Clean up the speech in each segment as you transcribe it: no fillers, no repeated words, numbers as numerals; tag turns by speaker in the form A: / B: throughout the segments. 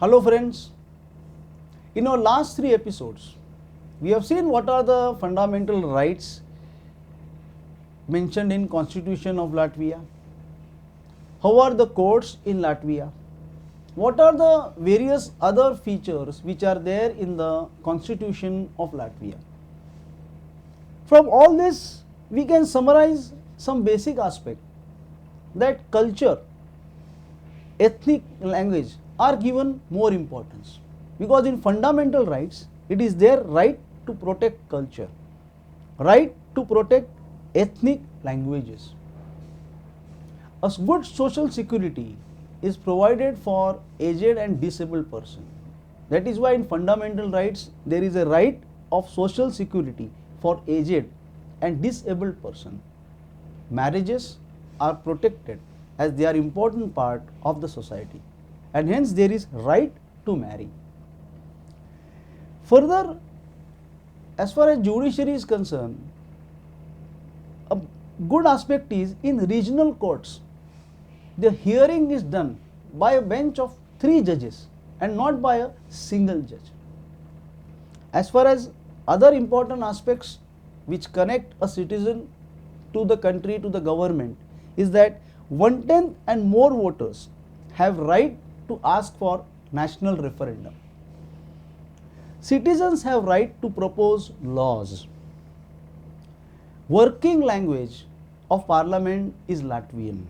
A: Hello friends, in our last 3 episodes, we have seen what are the fundamental rights mentioned in Constitution of Latvia, how are the courts in Latvia, what are the various other features which are there in the Constitution of Latvia. From all this, we can summarize some basic aspect that culture, ethnic language are given more importance, because in fundamental rights it is their right to protect culture, right to protect ethnic languages. A good social security is provided for aged and disabled person. That is why in fundamental rights there is a right of social security for aged and disabled person. Marriages are protected as they are important part of the society, and hence there is right to marry. Further, as far as judiciary is concerned, a good aspect is in regional courts, the hearing is done by a bench of 3 judges and not by a single judge. As far as other important aspects which connect a citizen to the country, to the government, is that 1/10 and more voters have right to ask for national referendum. Citizens have right to propose laws. Working language of parliament is Latvian.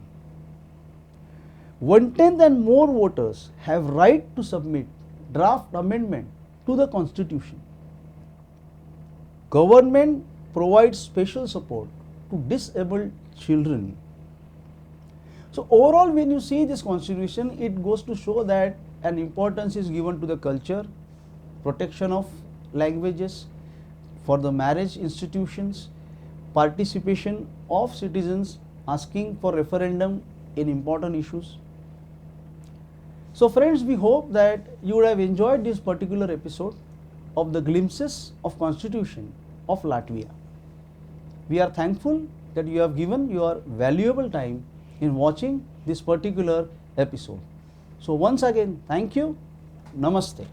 A: 1/10 and more voters have right to submit draft amendment to the constitution. Government provides special support to disabled children. So overall, when you see this constitution, it goes to show that an importance is given to the culture, protection of languages, for the marriage institutions, participation of citizens asking for referendum in important issues. So friends, we hope that you would have enjoyed this particular episode of the glimpses of Constitution of Latvia. We are thankful that you have given your valuable time in watching this particular episode. So once again, thank you. Namaste.